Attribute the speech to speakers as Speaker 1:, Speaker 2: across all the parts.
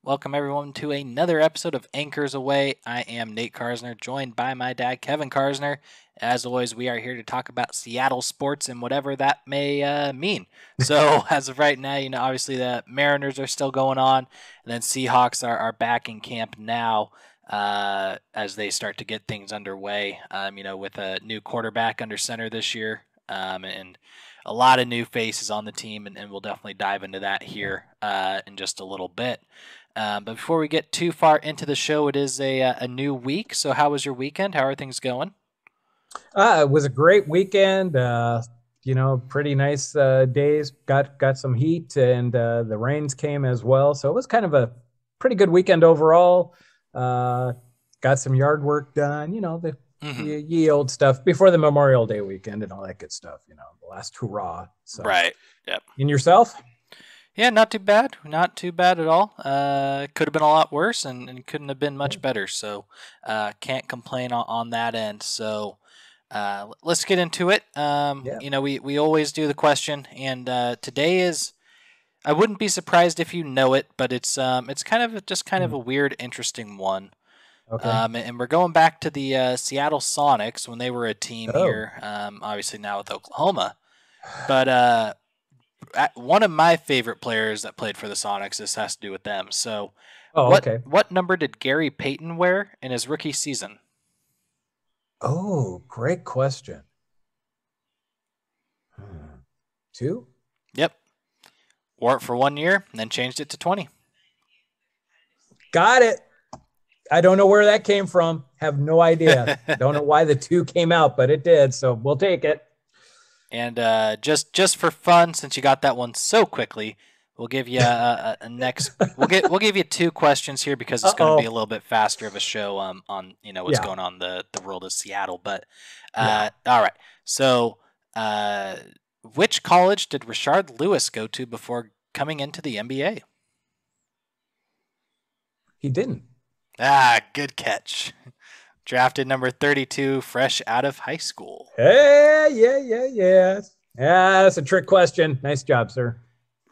Speaker 1: Welcome everyone to another episode of Anchors Away. I am Nate Karsner, joined by my dad, Kevin Karsner. As always, we are here to talk about Seattle sports and whatever that may mean. So, as of right now, obviously the Mariners are still going on, and then Seahawks are back in camp now as they start to get things underway. With a new quarterback under center this year, and a lot of new faces on the team, and we'll definitely dive into that here in just a little bit. But before we get too far into the show, it is a new week. So, how was your weekend? How are things going?
Speaker 2: It was a great weekend. Pretty nice days. Got some heat, and the rains came as well. So it was kind of a pretty good weekend overall. Uh, got some yard work done.
Speaker 1: Hmm.
Speaker 2: Ye old stuff before the Memorial Day weekend and all that good stuff. The last hurrah. So,
Speaker 1: Right. Yep.
Speaker 2: in yourself?
Speaker 1: Yeah, not too bad. Not too bad at all. Could have been a lot worse, and couldn't have been much better. So, can't complain on that end. So, let's get into it.
Speaker 2: Yeah.
Speaker 1: We always do the question, and today is. I wouldn't be surprised if you know it, but it's kind of
Speaker 2: Hmm.
Speaker 1: a weird, interesting one.
Speaker 2: Okay.
Speaker 1: And we're going back to the Seattle Sonics when they were a team
Speaker 2: Oh.
Speaker 1: here. Obviously now with Oklahoma, but one of my favorite players that played for the Sonics. This has to do with them. So,
Speaker 2: Oh.
Speaker 1: what
Speaker 2: Okay.
Speaker 1: what number did Gary Payton wear in his rookie season?
Speaker 2: Oh, great question. Two.
Speaker 1: Yep, wore it for 1 year and then changed it to 20.
Speaker 2: Got it. I don't know where that came from. Have no idea. Don't know why the two came out, but it did. So we'll take it.
Speaker 1: And just for fun, since you got that one so quickly, we'll give you a next. We'll give you two questions here because it's
Speaker 2: Uh
Speaker 1: going to be a
Speaker 2: oh.
Speaker 1: little bit faster of a show on what's
Speaker 2: Yeah.
Speaker 1: going on in the world of Seattle. But
Speaker 2: Yeah.
Speaker 1: all right, so uh, which college did Rashard Lewis go to before coming into the NBA?
Speaker 2: He didn't.
Speaker 1: Good catch. Drafted number 32, fresh out of high school.
Speaker 2: Hey, yeah, yeah, yeah. Yeah, that's a trick question. Nice job, sir.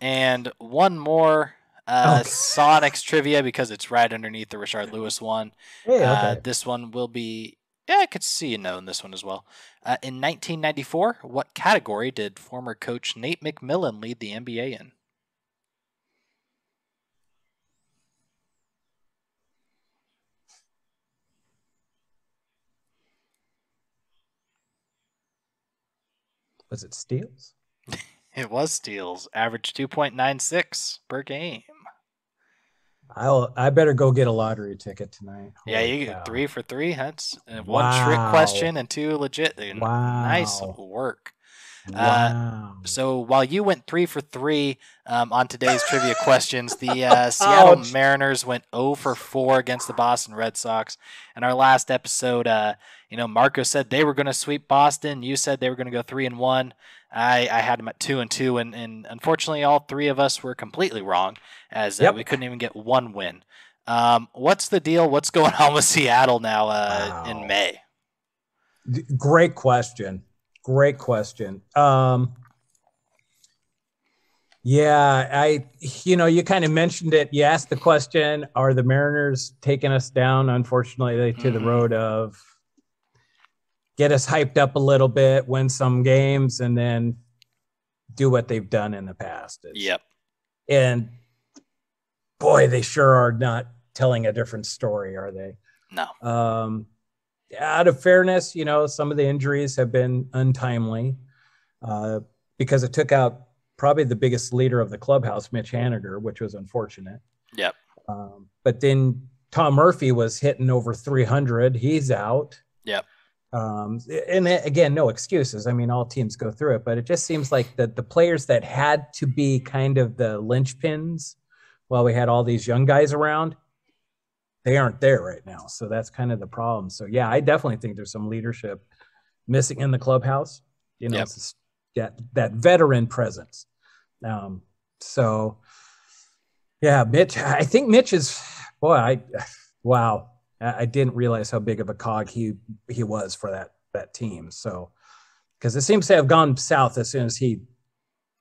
Speaker 1: And one more
Speaker 2: Okay.
Speaker 1: Sonics trivia because it's right underneath the Richard Lewis one.
Speaker 2: Hey, okay.
Speaker 1: This one will be, yeah, I could see you know in this one as well. In 1994, what category did former coach Nate McMillan lead the NBA in?
Speaker 2: Was it steals?
Speaker 1: It was steals, average 2.96 per game.
Speaker 2: I better go get a lottery ticket tonight.
Speaker 1: Yeah,
Speaker 2: Holy
Speaker 1: you get
Speaker 2: cow.
Speaker 1: 3 for 3. That's one trick
Speaker 2: Wow.
Speaker 1: question and two legit. Nice
Speaker 2: Wow.
Speaker 1: work. Uh,
Speaker 2: Wow.
Speaker 1: So while you went 3 for 3 on today's trivia questions, the Seattle
Speaker 2: Ouch.
Speaker 1: Mariners went 0 for 4 against the Boston Red Sox. In our last episode, Marco said they were going to sweep Boston. You said they were going to go 3-1. I had them at 2-2, and unfortunately, all three of us were completely wrong, as we
Speaker 2: Yep.
Speaker 1: couldn't even get one win. What's the deal? What's going on with Seattle now in
Speaker 2: Wow.
Speaker 1: May?
Speaker 2: Great question. Great question. Yeah, you kind of mentioned it. You asked the question, are the Mariners taking us down, unfortunately, to the
Speaker 1: Mm-hmm.
Speaker 2: road of get us hyped up a little bit, win some games, and then do what they've done in the past?
Speaker 1: Yep.
Speaker 2: And boy, they sure are not telling a different story, are they?
Speaker 1: No.
Speaker 2: Um, Out of fairness, some of the injuries have been untimely uh, because it took out probably the biggest leader of the clubhouse, Mitch Haniger, which was unfortunate.
Speaker 1: Yep.
Speaker 2: But then Tom Murphy was hitting over 300. He's out.
Speaker 1: Yep.
Speaker 2: And again, no excuses. I mean, all teams go through it, but it just seems like the players that had to be kind of the linchpins while we had all these young guys around, they aren't there right now. So that's kind of the problem. So yeah, I definitely think there's some leadership missing in the clubhouse.
Speaker 1: Yep.
Speaker 2: It's just that veteran presence. Um, so yeah, Mitch. I think Mitch is boy. Wow. I didn't realize how big of a cog he was for that team. So because it seems to have gone south as soon as he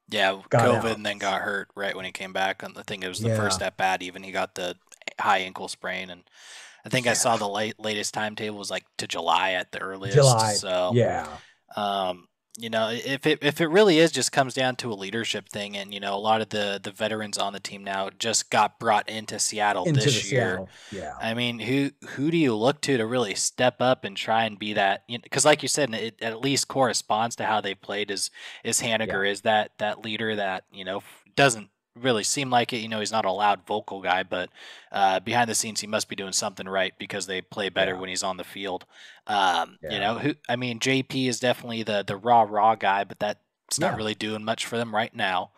Speaker 1: Yeah,
Speaker 2: got
Speaker 1: COVID
Speaker 2: out.
Speaker 1: and then got hurt right when he came back. And I think it was the
Speaker 2: Yeah.
Speaker 1: first at bat. Even he got the high ankle sprain, and I think I
Speaker 2: Yeah.
Speaker 1: saw the latest timetable was like to July at the earliest.
Speaker 2: July.
Speaker 1: So,
Speaker 2: Yeah.
Speaker 1: um, if it really is just comes down to a leadership thing, and a lot of the veterans on the team now just got brought into Seattle
Speaker 2: Into the
Speaker 1: this year.
Speaker 2: Seattle. Yeah.
Speaker 1: I mean, who do you look to really step up and try and be that? Because like you said, it at least corresponds to how they played. Is
Speaker 2: Yeah.
Speaker 1: Haniger is that leader that doesn't really seem like it. He's not a loud vocal guy, but behind the scenes he must be doing something right because they play better
Speaker 2: Yeah.
Speaker 1: when he's on the field.
Speaker 2: Yeah.
Speaker 1: JP is definitely the raw guy, but that's not
Speaker 2: Yeah.
Speaker 1: really doing much for them right now.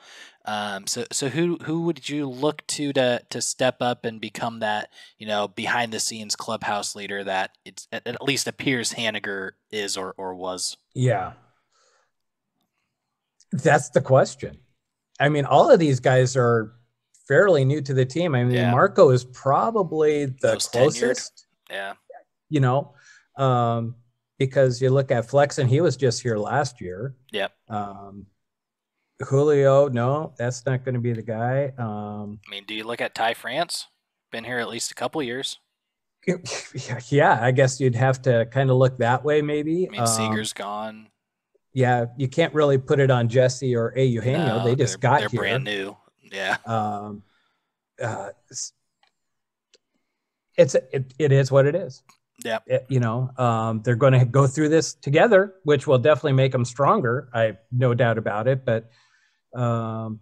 Speaker 1: So who would you look to step up and become that behind the scenes clubhouse leader that it at least appears Haniger is or was?
Speaker 2: Yeah. That's the question. I mean, all of these guys are fairly new to the team. I mean,
Speaker 1: Yeah,
Speaker 2: Marco is probably the
Speaker 1: most tenured.
Speaker 2: closest,
Speaker 1: Yeah,
Speaker 2: you know, um, because you look at Flex and he was just here last year.
Speaker 1: yep.
Speaker 2: Um, Julio, no, that's not going to be the guy.
Speaker 1: I mean, do you look at Ty France? Been here at least a couple years.
Speaker 2: Yeah, I guess you'd have to kind of look that way, maybe.
Speaker 1: I mean, Seager's gone.
Speaker 2: Yeah, you can't really put it on Jesse or Eugenio. They
Speaker 1: No,
Speaker 2: just got
Speaker 1: they're brand
Speaker 2: here.
Speaker 1: new. Yeah.
Speaker 2: Um, uh, it is what it is.
Speaker 1: Yep.
Speaker 2: They're going to go through this together, which will definitely make them stronger. I have no doubt about it. But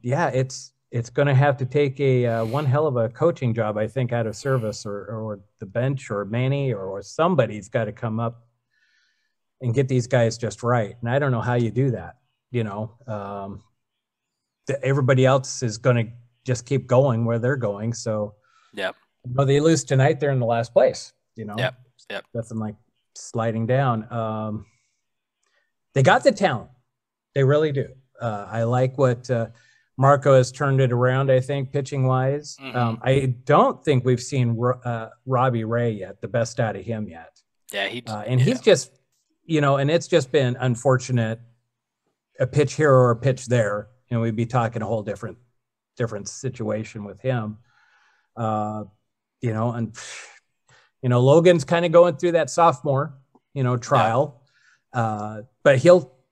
Speaker 2: yeah, it's going to have to take a one hell of a coaching job, I think, out of Service or the bench or Manny or somebody's got to come up and get these guys just right. And I don't know how you do that. Everybody else is going to just keep going where they're going. So,
Speaker 1: Yep.
Speaker 2: they lose tonight, they're in the last place.
Speaker 1: Yep. Yep.
Speaker 2: Nothing like sliding down. They got the talent. They really do. I like what Marco has turned it around, I think, pitching wise.
Speaker 1: Mm-hmm.
Speaker 2: I don't think we've seen Robbie Ray yet, the best out of him yet.
Speaker 1: Yeah.
Speaker 2: He's just, and it's just been unfortunate, a pitch here or a pitch there. And we'd be talking a whole different situation with him. Logan's kind of going through that sophomore, trial. Yeah. But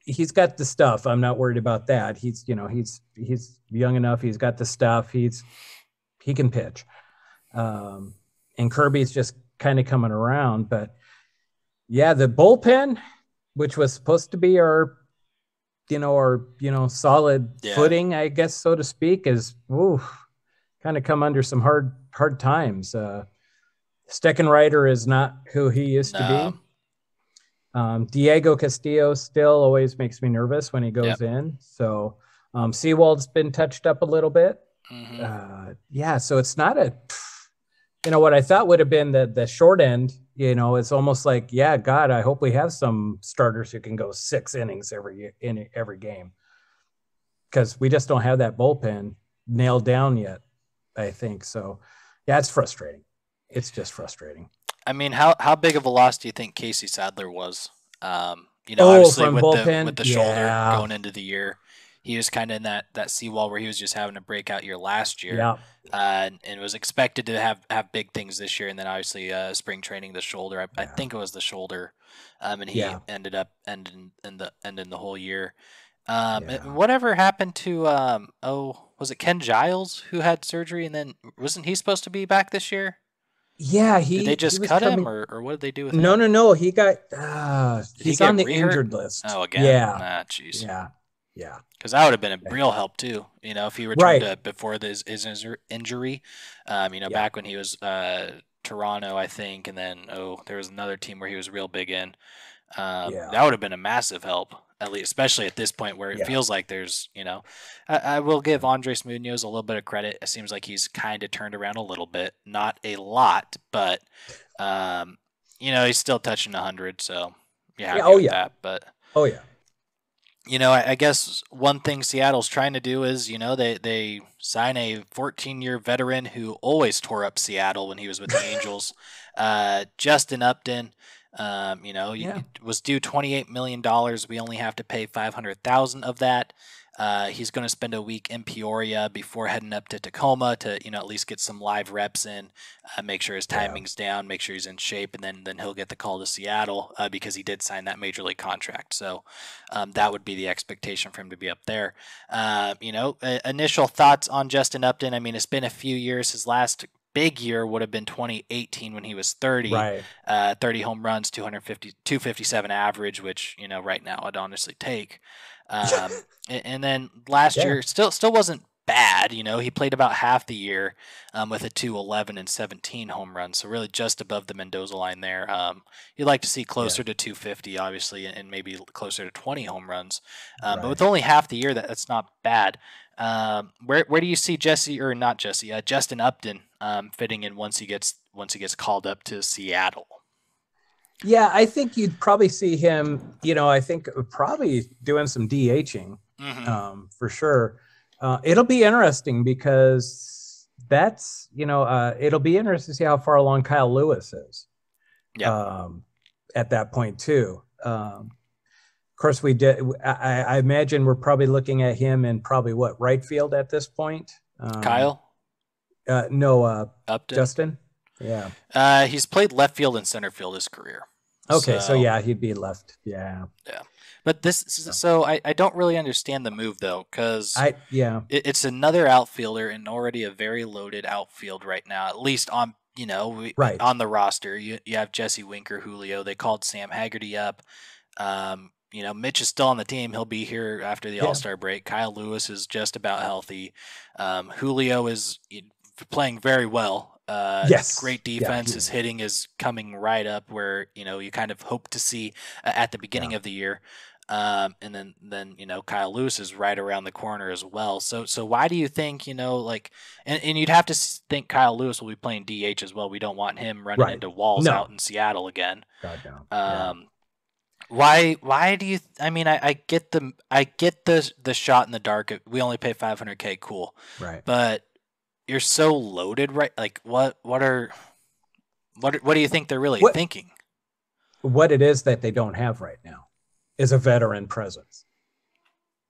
Speaker 2: he's got the stuff. I'm not worried about that. He's young enough. He's got the stuff. He can pitch. And Kirby's just kind of coming around. But yeah, the bullpen, which was supposed to be our solid footing, I guess, so to speak, is kind of come under some hard times. Steckenrider is not who he used to be. Diego Castillo still always makes me nervous when he goes in. So Seawald's been touched up a little bit.
Speaker 1: Mm-hmm.
Speaker 2: So it's not what I thought would have been the short end. It's almost like, God, I hope we have some starters who can go 6 innings in every game, because we just don't have that bullpen nailed down yet, I think. So, yeah, it's frustrating. It's just frustrating.
Speaker 1: I mean, how big of a loss do you think Casey Sadler was? Obviously with the shoulder going into the year, he was kind of in that seawall where he was just having a breakout year last year, and was expected to have big things this year. And then obviously spring training, the shoulder. I think it was the shoulder, and he ended up ending the whole year. Whatever happened to was it Ken Giles who had surgery, and then wasn't he supposed to be back this year?
Speaker 2: Yeah,
Speaker 1: did they just cut him, or what did they do with him?
Speaker 2: No. He got he's on the injured list.
Speaker 1: Oh, again?
Speaker 2: Yeah.
Speaker 1: Jeez.
Speaker 2: Yeah.
Speaker 1: Because that would have been a real help too. If he returned before his injury. Back when he was Toronto, I think, and then there was another team where he was real big in. That would have been a massive help, at least, especially at this point where it feels like there's, I will give Andres Munoz a little bit of credit. It seems like he's kind of turned around a little bit, not a lot, but he's still touching 100. So that. But I guess one thing Seattle's trying to do is, they sign a 14-year veteran who always tore up Seattle when he was with the Angels, Justin Upton. Was due $28 million. We only have to pay $500,000 of that. He's going to spend a week in Peoria before heading up to Tacoma to, at least get some live reps in, make sure his timing's down, make sure he's in shape, and then he'll get the call to Seattle because he did sign that major league contract. So that would be the expectation for him to be up there. Initial thoughts on Justin Upton. I mean, it's been a few years. His last big year would have been 2018 when he was 30,
Speaker 2: Right.
Speaker 1: 30 home runs, 257 average, which, right now I'd honestly take. And then last year still wasn't bad. He played about half the year with a 211 and 17 home runs. So really just above the Mendoza line there. You'd like to see closer to 250, obviously, and maybe closer to 20 home runs. But with only half the year, that's not bad. Where do you see Justin Upton fitting in once he gets called up to Seattle?
Speaker 2: Yeah, I think you'd probably see him, I think probably doing some DHing for sure. It'll be interesting because that's, it'll be interesting to see how far along Kyle Lewis is at that point too. Of course, I imagine we're probably looking at him in probably right field at this point.
Speaker 1: Kyle?
Speaker 2: No,
Speaker 1: Upton?
Speaker 2: Justin? Yeah.
Speaker 1: He's played left field and center field his career.
Speaker 2: Okay, so yeah, he'd be left. Yeah.
Speaker 1: Yeah. But I don't really understand the move though, because it's another outfielder and already a very loaded outfield right now, at least on on the roster. You have Jesse Winker, Julio. They called Sam Haggerty up. Mitch is still on the team. He'll be here after the All-Star break. Kyle Lewis is just about healthy. Julio is playing very well. Great defense. His hitting is coming right up where you kind of hope to see at the beginning of the year. And then Kyle Lewis is right around the corner as well. So why do you think and you'd have to think Kyle Lewis will be playing DH as well. We don't want him running into walls out in Seattle again.
Speaker 2: God, no.
Speaker 1: Why do you? I get the shot in the dark. We only pay $500K. Cool,
Speaker 2: right?
Speaker 1: But you're so loaded, right? Like what do you think they're really thinking?
Speaker 2: What it is that they don't have right now is a veteran presence.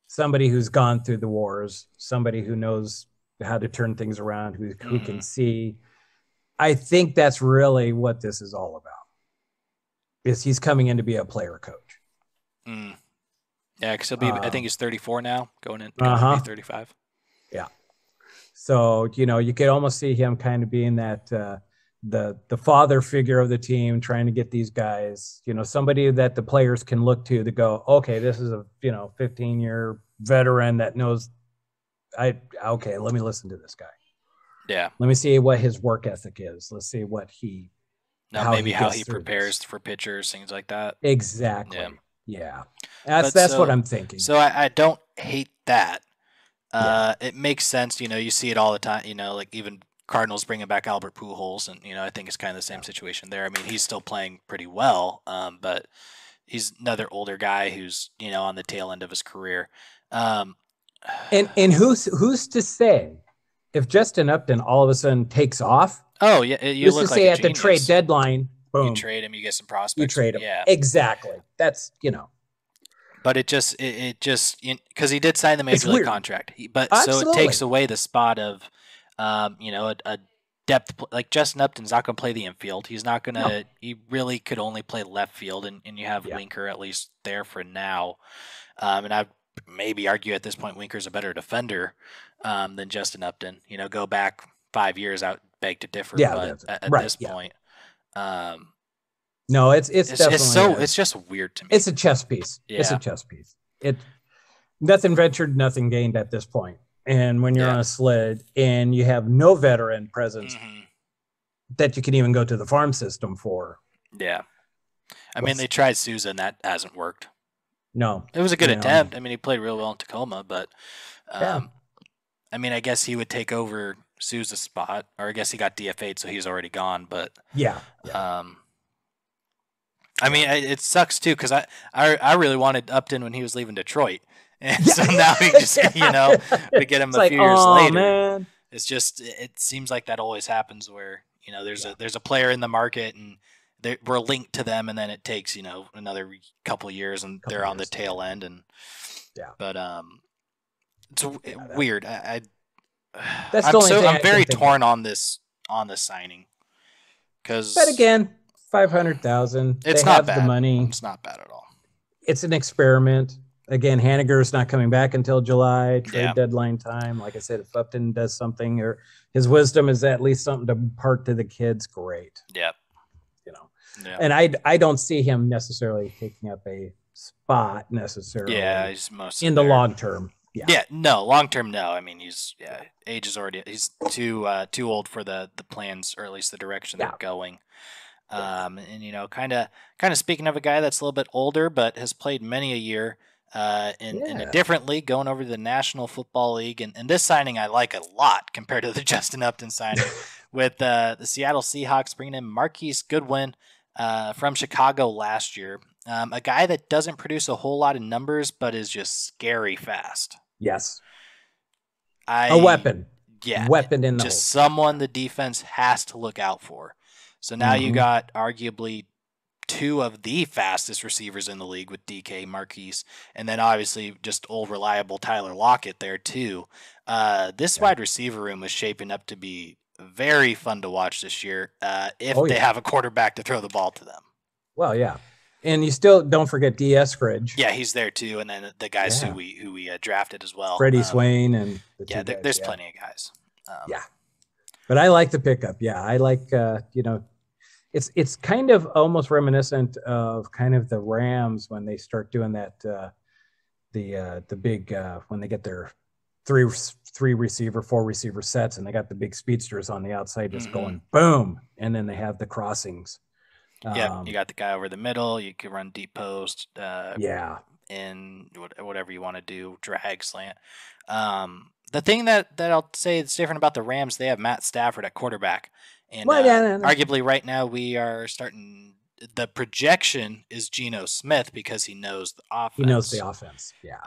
Speaker 2: Somebody who's gone through the wars, somebody who knows how to turn things around, who can see. I think that's really what this is all about. Is he's coming in to be a player coach.
Speaker 1: Yeah, because he'll be. I think he's 34 now, going to be 35.
Speaker 2: Yeah. So you could almost see him kind of being that the father figure of the team, trying to get these guys, somebody that the players can look to go, okay, this is a 15-year veteran that knows. Let me listen to this guy.
Speaker 1: Yeah.
Speaker 2: Let me see what his work ethic is. Let's see what
Speaker 1: how he prepares for pitchers, things like that.
Speaker 2: Exactly. Yeah. That's what I'm thinking.
Speaker 1: So I don't hate that. It makes sense. You see it all the time. Like even Cardinals bringing back Albert Pujols, and I think it's kind of the same situation there. I mean, he's still playing pretty well, but he's another older guy who's on the tail end of his career.
Speaker 2: And who's to say if Justin Upton all of a sudden takes off?
Speaker 1: Oh yeah, you look like
Speaker 2: at the trade deadline, boom,
Speaker 1: you trade him, you get some prospects.
Speaker 2: You trade him, exactly. That's
Speaker 1: But it just because he did sign the major league contract, so it takes away the spot of, a depth like Justin Upton's not going to play the infield. He's not going to. No. He really could only play left field, and you have Winker at least there for now. And I'd maybe argue at this point Winker's a better defender than Justin Upton. Go back 5 years, I would beg to differ. But at this point,
Speaker 2: no, it's definitely
Speaker 1: it's just weird to me.
Speaker 2: It's a chess piece. Yeah. It's a chess piece. Nothing ventured, nothing gained at this point. And when you're on a sled and you have no veteran presence that you can even go to the farm system for.
Speaker 1: Yeah. I mean, they tried Souza and that hasn't worked.
Speaker 2: No.
Speaker 1: It was a good attempt. I mean, he played real well in Tacoma, but I mean, I guess he would take over Souza's spot, or I guess he got DFA'd, so he's already gone. But I mean, it sucks too because I really wanted Upton when he was leaving Detroit, and so now he just we get him a few years later. Man. It's just it seems like that always happens where there's a player in the market and we're linked to them, and then it takes another couple of years and they're on the tail end and but It's
Speaker 2: Yeah,
Speaker 1: weird.
Speaker 2: that's the only thing
Speaker 1: I'm
Speaker 2: I
Speaker 1: very
Speaker 2: can think of.
Speaker 1: torn on this signing
Speaker 2: But
Speaker 1: because
Speaker 2: again, 500,000. They
Speaker 1: it's not
Speaker 2: have the
Speaker 1: bad.
Speaker 2: money.
Speaker 1: It's not bad at all.
Speaker 2: It's an experiment. Again, Haniger's not coming back until July,
Speaker 1: Yeah.
Speaker 2: trade deadline time. Like I said, if Upton does something or his wisdom is at least something to impart to the kids, great.
Speaker 1: Yeah.
Speaker 2: You know,
Speaker 1: Yeah.
Speaker 2: and I don't see him necessarily taking up a spot necessarily.
Speaker 1: Yeah, he's mostly
Speaker 2: in the
Speaker 1: there.
Speaker 2: long term. Yeah.
Speaker 1: Yeah, no, long term, no. I mean, age is already he's too old for the plans, or at least the direction they're going. And kind of speaking of a guy that's a little bit older, but has played many a year in a different league, going over to the National Football League, and this signing I like a lot compared to the Justin Upton signing with the Seattle Seahawks bringing in Marquise Goodwin from Chicago last year. A guy that doesn't produce a whole lot of numbers, but is just scary fast.
Speaker 2: Yes.
Speaker 1: A
Speaker 2: weapon.
Speaker 1: Yeah.
Speaker 2: Weapon in the
Speaker 1: just someone the defense has to look out for. So now you got arguably two of the fastest receivers in the league with DK Marquise, and then obviously just old reliable Tyler Lockett there too. This wide receiver room is shaping up to be very fun to watch this year if they have a quarterback to throw the ball to them.
Speaker 2: Well, yeah. And you still don't forget D. Eskridge.
Speaker 1: Yeah, he's there too, and then the guys who we drafted as well.
Speaker 2: Freddie Swain and
Speaker 1: there's plenty of guys.
Speaker 2: But I like the pickup. Yeah, I like it's kind of almost reminiscent of kind of the Rams when they start doing that the big when they get their four receiver sets and they got the big speedsters on the outside just going boom, and then they have the crossings.
Speaker 1: Yeah, you got the guy over the middle. You could run deep post. In whatever you want to do, drag slant. The thing that I'll say is different about the Rams, they have Matt Stafford at quarterback, and arguably right now we are starting. The projection is Geno Smith because he knows the offense.
Speaker 2: He knows the offense. Yeah.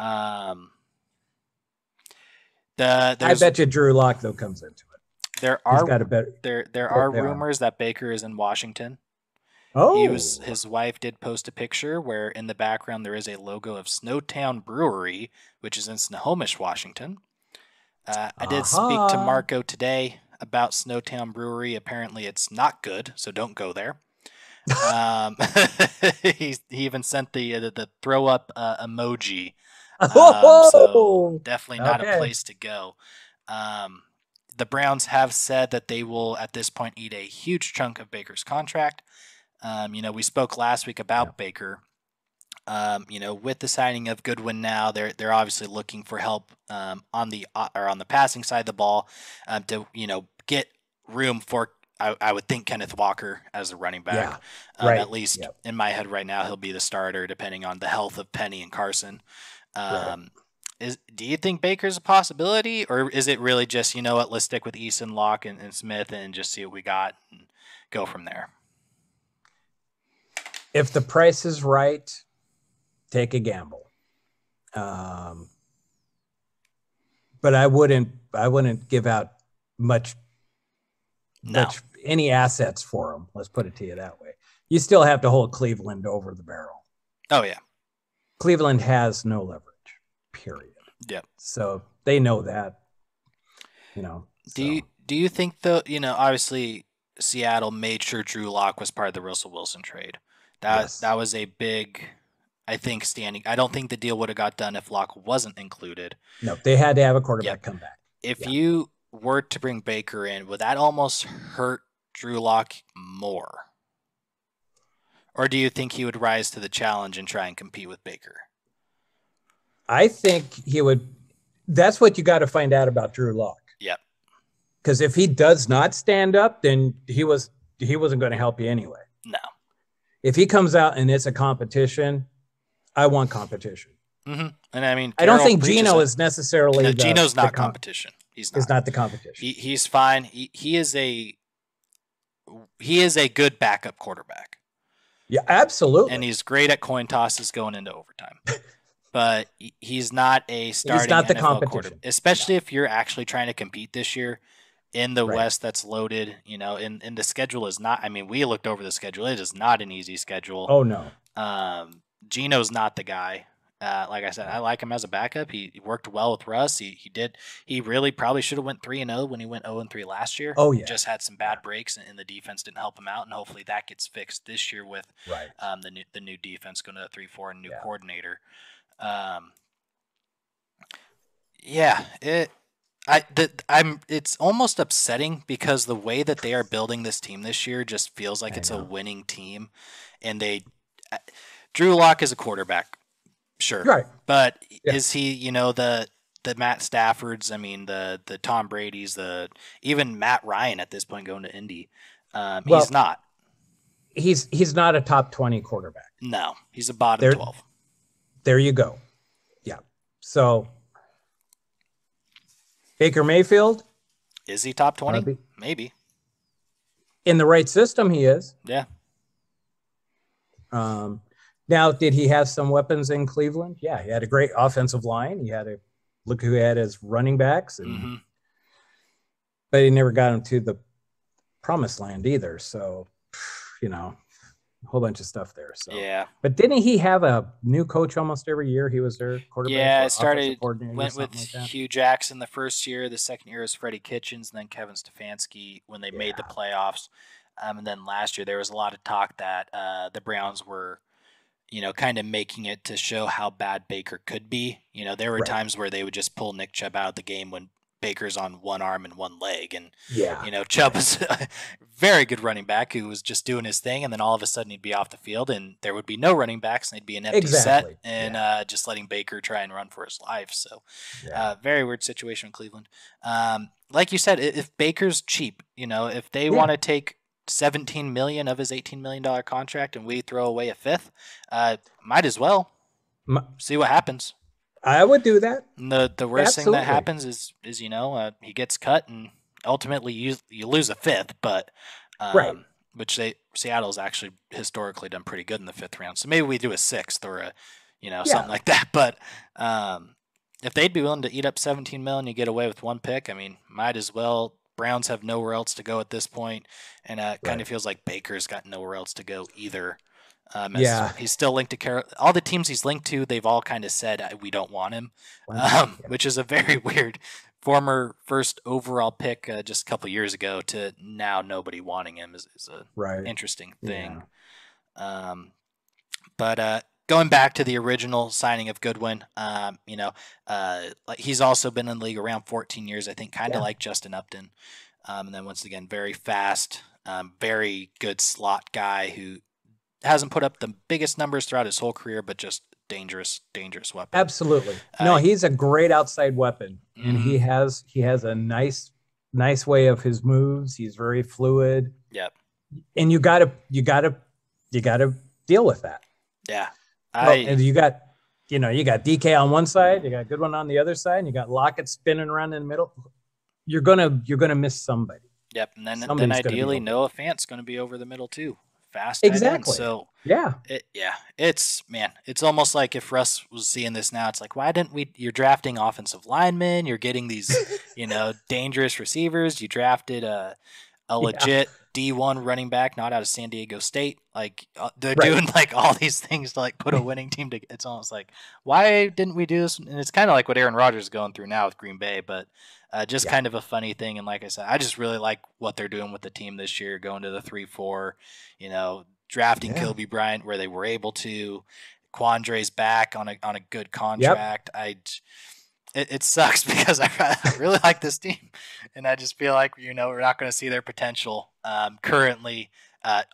Speaker 1: I
Speaker 2: bet you Drew Lock though comes into it.
Speaker 1: There are rumors that Baker is in Washington.
Speaker 2: Oh,
Speaker 1: his wife did post a picture where in the background there is a logo of Snowtown Brewery, which is in Snohomish, Washington. I did speak to Marco today about Snowtown Brewery. Apparently it's not good, so don't go there. He even sent the throw up emoji. So definitely not a place to go. The Browns have said that they will at this point eat a huge chunk of Baker's contract. We spoke last week about Baker. With the signing of Goodwin now, they're obviously looking for help on the passing side of the ball to get room for. I would think Kenneth Walker as the running back. At least in my head right now, he'll be the starter depending on the health of Penny and Carson. Do you think Baker's a possibility, or is it really just let's stick with Eason, Locke, and Smith and just see what we got and go from there?
Speaker 2: If the price is right, take a gamble. But I wouldn't give out much any assets for them. Let's put it to you that way. You still have to hold Cleveland over the barrel.
Speaker 1: Oh yeah.
Speaker 2: Cleveland has no leverage, period.
Speaker 1: Yep.
Speaker 2: So they know that,
Speaker 1: Do you think though, obviously Seattle made sure Drew Lock was part of the Russell Wilson trade. That was a big, I think, standing. I don't think the deal would have got done if Locke wasn't included.
Speaker 2: No, they had to have a quarterback come back.
Speaker 1: If you were to bring Baker in, would that almost hurt Drew Lock more? Or do you think he would rise to the challenge and try and compete with Baker?
Speaker 2: I think he would. That's what you got to find out about Drew Lock.
Speaker 1: Yep.
Speaker 2: Because if he does not stand up, then he wasn't going to help you anyway.
Speaker 1: No.
Speaker 2: If he comes out and it's a competition, I want competition.
Speaker 1: Mm-hmm. And I mean,
Speaker 2: I don't think Geno is necessarily.
Speaker 1: No, Geno's not competition. He's
Speaker 2: not the competition.
Speaker 1: He's fine. He is a good backup quarterback.
Speaker 2: Yeah, absolutely.
Speaker 1: And he's great at coin tosses going into overtime. But he's not a starting
Speaker 2: he's not the
Speaker 1: NFL
Speaker 2: competition.
Speaker 1: quarterback, especially if you're actually trying to compete this year in the West that's loaded. And the schedule is not. I mean, we looked over the schedule. It is not an easy schedule.
Speaker 2: Oh no.
Speaker 1: Geno's not the guy. Like I said, I like him as a backup. He worked well with Russ. He really probably should have went 3-0 when he went 0-3 last year.
Speaker 2: Oh yeah,
Speaker 1: Just had some bad breaks, and the defense didn't help him out. And hopefully that gets fixed this year with
Speaker 2: right.
Speaker 1: The new defense going to 3-4 and new
Speaker 2: Yeah.
Speaker 1: coordinator. Yeah, it's almost upsetting because the way that they are building this team this year just feels like it's a winning team, and Drew Lock is a quarterback, sure,
Speaker 2: Right.
Speaker 1: but is he the Matt Staffords? I mean the Tom Brady's, even Matt Ryan at this point going to Indy, he's not.
Speaker 2: He's not a top 20 quarterback.
Speaker 1: No, he's a bottom 12.
Speaker 2: There you go. Yeah. So Baker Mayfield,
Speaker 1: is he top 20? Maybe.
Speaker 2: In the right system, he is.
Speaker 1: Yeah.
Speaker 2: Now, did he have some weapons in Cleveland? Yeah, he had a great offensive line. He had look who he had as running backs, but he never got him to the promised land either. So, a whole bunch of stuff there. So
Speaker 1: yeah.
Speaker 2: But didn't he have a new coach almost every year? He was their quarterback.
Speaker 1: Yeah, went with Hugh Jackson the first year. The second year was Freddie Kitchens, and then Kevin Stefanski when they made the playoffs. And then last year there was a lot of talk that the Browns were, kind of making it to show how bad Baker could be. There were times where they would just pull Nick Chubb out of the game when Baker's on one arm and one leg, and Chubb was a very good running back who was just doing his thing, and then all of a sudden he'd be off the field and there would be no running backs, and they'd be an empty set, and just letting Baker try and run for his life. So very weird situation in Cleveland. Like you said, if Baker's cheap, if they want to take $17 million of his $18 million contract and we throw away a fifth, might as well see what happens.
Speaker 2: I would do that.
Speaker 1: The worst thing that happens is he gets cut and ultimately you lose a fifth, but which Seattle's actually historically done pretty good in the fifth round. So maybe we do a sixth or something like that. But if they'd be willing to eat up $17 million, you get away with one pick. I mean, might as well. Browns have nowhere else to go at this point, and it kind of feels like Baker's got nowhere else to go either. He's still linked to all the teams he's linked to. They've all kind of said we don't want him, which is a very weird. Former first overall pick just a couple years ago to now nobody wanting him is a interesting thing. Yeah. But going back to the original signing of Goodwin, he's also been in the league around 14 years, I think, kind of like Justin Upton. And then once again, very fast, very good slot guy who hasn't put up the biggest numbers throughout his whole career, but just dangerous weapon.
Speaker 2: Absolutely. No, he's a great outside weapon, and he has a nice way of his moves. He's very fluid.
Speaker 1: Yep.
Speaker 2: And you gotta deal with that.
Speaker 1: Yeah.
Speaker 2: And you got DK on one side, you got Goodwin on the other side, and you got Lockett spinning around in the middle. You're gonna miss somebody.
Speaker 1: Yep. And then ideally Noah Fant's gonna be over the middle too. Fast.
Speaker 2: Exactly.
Speaker 1: So it's almost like if Russ was seeing this now, it's like, why didn't you're drafting offensive linemen, you're getting these, dangerous receivers. You drafted a legit D1 running back, not out of San Diego State. Like they're doing like all these things to like put a winning team together. It's almost like, why didn't we do this? And it's kind of like what Aaron Rodgers is going through now with Green Bay, but kind of a funny thing. And like I said, I just really like what they're doing with the team this year, going to the 3-4, drafting Kobe Bryant where they were able to. Quandre's back on a good contract. It sucks because I really like this team, and I just feel like we're not going to see their potential currently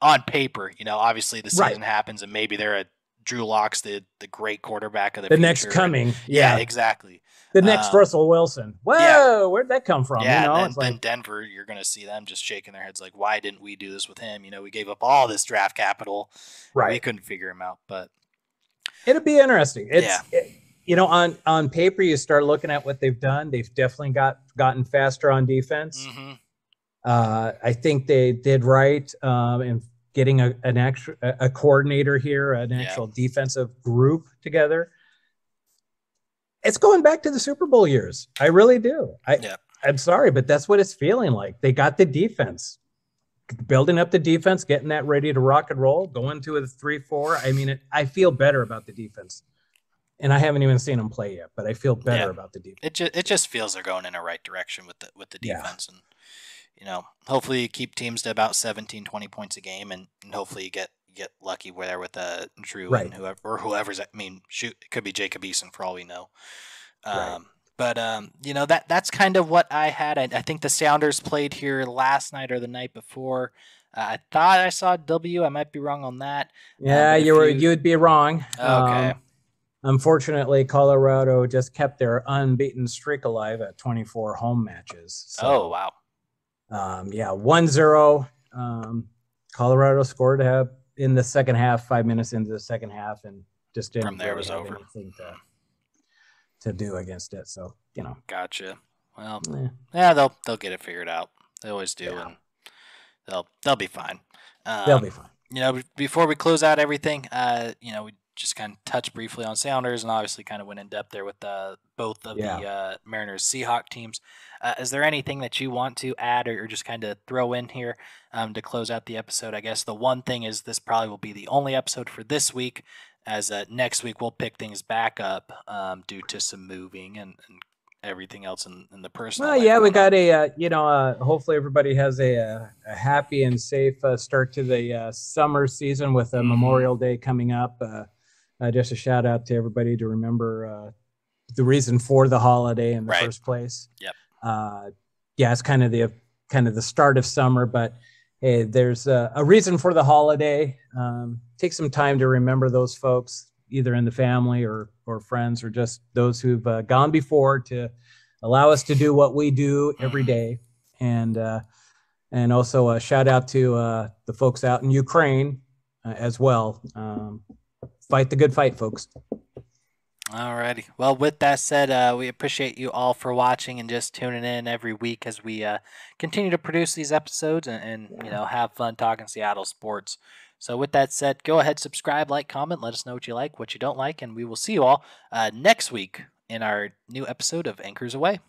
Speaker 1: on paper. Obviously the season happens, and maybe they're a Drew Lock's the great quarterback of the future.
Speaker 2: Next coming.
Speaker 1: Yeah, exactly.
Speaker 2: The next Russell Wilson. Whoa, where'd that come from?
Speaker 1: Yeah, then Denver, you're going to see them just shaking their heads like, why didn't we do this with him? We gave up all this draft capital. We couldn't figure him out, but
Speaker 2: it'll be interesting. On paper, you start looking at what they've done. They've definitely gotten faster on defense.
Speaker 1: Mm-hmm.
Speaker 2: I think they did right in getting a coordinator here, an actual defensive group together. It's going back to the Super Bowl years. I really do. I'm sorry, but that's what it's feeling like. They got the defense, building up the defense, getting that ready to rock and roll, going to a 3-4. I mean, I feel better about the defense and I haven't even seen them play yet, but I feel better
Speaker 1: Yeah.
Speaker 2: about the defense.
Speaker 1: It just feels they're going in the right direction with the
Speaker 2: Yeah,
Speaker 1: defense, and hopefully you keep teams to about 17, 20 points a game, and hopefully you get lucky there with Drew
Speaker 2: right,
Speaker 1: and whoever's. I mean, shoot, it could be Jacob Eason for all we know.
Speaker 2: right.
Speaker 1: But that's kind of what I had. I think the Sounders played here last night or the night before. I thought I saw W. I might be wrong on that.
Speaker 2: Yeah,
Speaker 1: But if you
Speaker 2: you'd be wrong.
Speaker 1: okay,
Speaker 2: Unfortunately, Colorado just kept their unbeaten streak alive at 24 home matches.
Speaker 1: oh
Speaker 2: So,
Speaker 1: wow,
Speaker 2: yeah, 1-0. Colorado scored in the second half, 5 minutes into the second half, and just
Speaker 1: from
Speaker 2: didn't
Speaker 1: there it
Speaker 2: really
Speaker 1: was
Speaker 2: have
Speaker 1: over.
Speaker 2: anything to do against it. So,
Speaker 1: Gotcha. Well,
Speaker 2: eh,
Speaker 1: yeah, they'll get it figured out. They always do,
Speaker 2: yeah,
Speaker 1: and they'll be fine.
Speaker 2: they'll be fine.
Speaker 1: Before we close out everything, we just kind of touched briefly on Sounders and obviously kind of went in depth there with both of
Speaker 2: Yeah.
Speaker 1: the Mariners Seahawk teams. Is there anything that you want to add or just kind of throw in here to close out the episode? I guess the one thing is this probably will be the only episode for this week, as next week we'll pick things back up due to some moving and everything else in the personal
Speaker 2: Well,
Speaker 1: life
Speaker 2: yeah, we
Speaker 1: going on.
Speaker 2: got hopefully everybody has a happy and safe start to the summer season with
Speaker 1: Mhm.
Speaker 2: Memorial Day coming up. Just a shout out to everybody to remember the reason for the holiday in the
Speaker 1: Right.
Speaker 2: first place.
Speaker 1: Yep.
Speaker 2: Yeah, it's kind of the start of summer, but hey, there's a reason for the holiday. Take some time to remember those folks, either in the family or friends, or just those who've gone before, to allow us to do what we do every
Speaker 1: Mhm.
Speaker 2: day. And also a shout out to the folks out in Ukraine as well. Fight the good fight, folks.
Speaker 1: Alrighty. Well, with that said, we appreciate you all for watching and just tuning in every week as we continue to produce these episodes and have fun talking Seattle sports. So, with that said, go ahead, subscribe, like, comment, let us know what you like, what you don't like, and we will see you all next week in our new episode of Anchors Away.